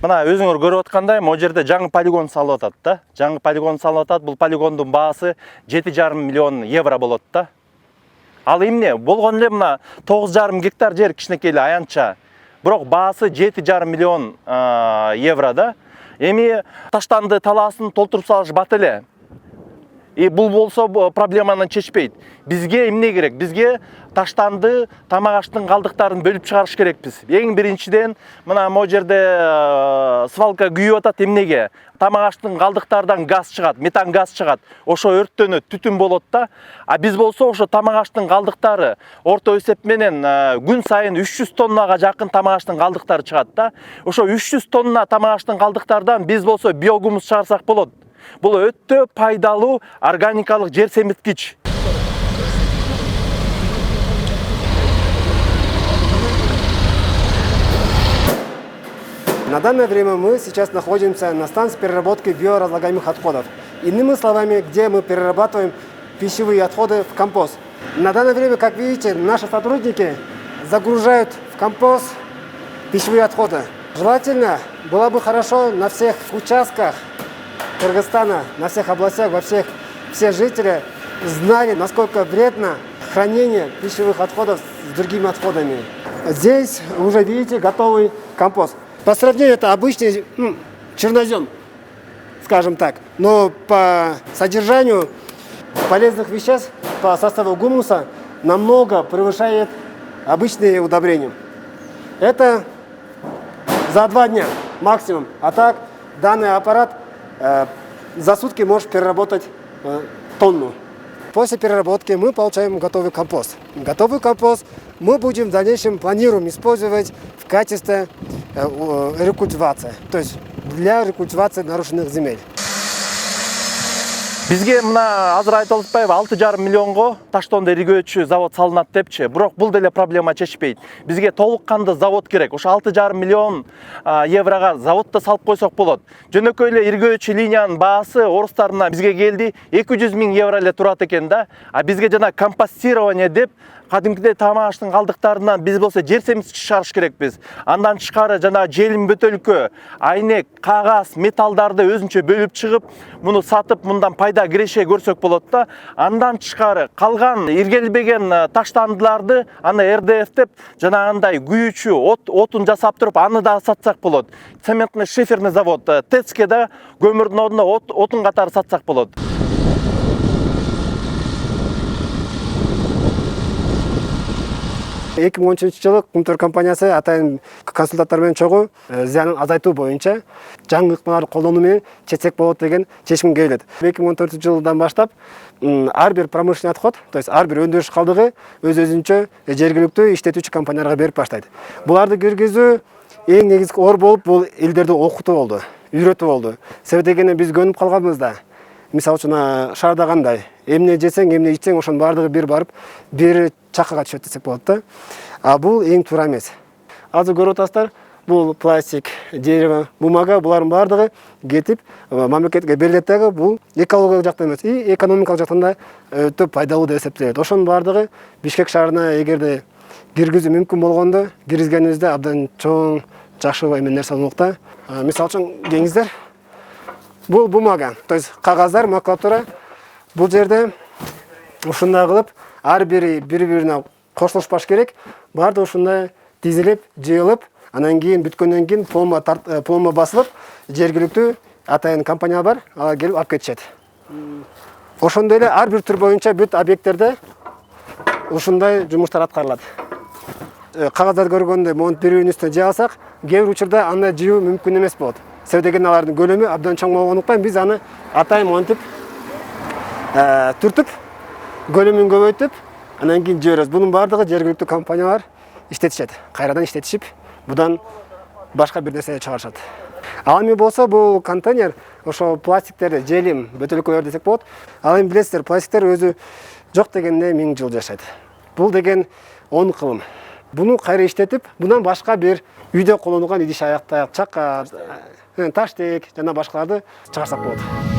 Мына өзүңөр көрүп аткандай, могу жерде жаңы полигон салып атат да. Жаңы полигон салып атат. Бул полигондун баасы 7,5 миллион евро болот да. Ал эмне? Болгон эле мына 9,5 гектар жер кичинекей эле аянтча. Бирок баасы 7,5 миллион евро да. Эми таштанды талаасын толтуруп салыш бат эле. Бул болсо проблеманы чечпейт. Бизге эмне керек? Бизге таштанды, тамак аштын калдыктарын бөлүп чыгарыш керекпиз. Эң биринчиден мына могу жерде свалка күйүп атат. Эмнеге? Тамак аштын калдыктардан газ чыгат, метан газ чыгат. Ошо өрттөнөт, түтүн болот да. А биз болсо ошо тамак аштын калдыктары орто эсеп менен күн сайын 300 тоннага жакын тамак аштын калдыктары чыгат да. Ошо 300 тонна тамак аштын калдыктардан биз болсо биогумус чыгарсак болот. Бұл өтө пайдалуу органикалык жер семирткич. На данное время мы сейчас находимся на станции переработки биоразлагаемых отходов. Иными словами, где мы перерабатываем пищевые отходы в компост. На данное время, как видите, наши сотрудники загружают в компост пищевые отходы. Желательно было бы хорошо на всех участках Кыргызстана, на всех областях, все жители знали, насколько вредно хранение пищевых отходов с другими отходами. Здесь уже видите готовый компост. По сравнению это обычный чернозем, скажем так. Но по содержанию полезных веществ, по составу гумуса намного превышает обычные удобрения. Это за 2 дня максимум. А так данный аппарат за сутки может переработать тонну. После переработки мы получаем готовый компост. Готовый компост мы будем в дальнейшем планируем использовать в качестве рекультивации, то есть для рекультивации нарушенных земель. Бизге мына азыр айтып атпайбы 6,5 миллионго таштонду иригөөчү завод салынат депчи. Бирок бул деле проблема чечпейт. Бизге толук канды завод керек. Ошо 6,5 миллион еврога заводду салып койсок болот. Жөнөкөй эле иригөөчү линиянын баасы орустарына бизге келди 200 000 евро эле турат экен да. А бизге жана компостирование деп кадимкидей тамак аштын калдыктарынан биз болсо жер семирткич чыгарыш керекпиз. Андан тышкары жана желим бөтөлкө, айнек, кагаз, металлдарды өзүнчө бөлүп чыгып, муну сатып, мындан пайда киреше көрсөк болот да. Андан тышкары калган иргелбеген таштандыларды аны РДФ деп жанагындай күйүүчү отун жасап туруп, аны да сатсак болот. Цементный шиферный завод ТЭЦке да көмүрдүн ордуна отун катары сатсак болот. 2013 жылы Кумтөр компаниясы атайын консультанттар менен чогуу зыянын азайтуу боюнча жаңы ыкмаларды колдонуу менен чечсек болот деген чечимге келет. 2014 жылдан баштап ар бир промышленный отход, то есть ар бир өндүрүш калдыгы өз-өзүнчө жергиликтүү иштетүүчү компанияларга берип баштайт. Буларды киргизүү эң негизги оор болуп, бул элдерди окутуу болду, үйрөтүү болду. Себеби дегенде биз көнүп калганбыз да. Мисалы үчүн шаарда кандай, эмне жесең, эмне ичсең, ошонун баардыгы бир барып, бир чаккага түшөт десек болот да. А бул эң туура эмес. Азыр көрүп атасыздар, бул пластик, дерево, бумага, булардын баардыгы кетип, мамлекетке берилет дагы, бул экологиялык жактан эмес, и экономикалык жактан да өтө пайдалуу деп эсептелет. Ошонун баардыгы Бишкек шаарына эгерде киргизүү мүмкүн болгондо, киргизгенибизде абдан чоң, жакшы эме нерсе болмок да. Мисалы үчүн кеңиздер, бул бумага, то есть кагаздар, макулатура. Бул жерде ушундай кылып, ар бири бири-бирине кошулушпаш керек. Баардыгы ушундай тизилип, жыйылып, анан кийин бүткөндөн кийин пломба басылып, жергиликтүү атайын компания бар, алар келип алып кетишет. Ошондой эле ар бир түр боюнча бүт объекттерде ушундай жумуштар аткарылат. Кагаздарды көргөндө монтип бири-биринин үстүнө жыя алсак, кээ бир учурда аны жыйуу мүмкүн эмес болот. Себеби дегенде алардын көлөмү абдан чоң болгондуктан биз аны атайын монтип түртүп, көлөмүн көбөйтүп, анан кийин жиберебиз. Бунун баардыгы жергиликтүү компаниялар иштетишет. Кайрадан иштетишип, будан башка бир нерсе чыгарышат. Ал эми болсо бул контейнер ошо пластиктерди, желим, бөтөлкөлөр десек болот. Ал эми билесиздер, пластиктер өзү жок дегенде 1000 жыл жашайт. Бул деген 10 кылым. Буну кайра иштетип, бунан башка бир үйдө колдонулган идиш аяктак, чакка, таштек жана башкаларды чыгарсак болот.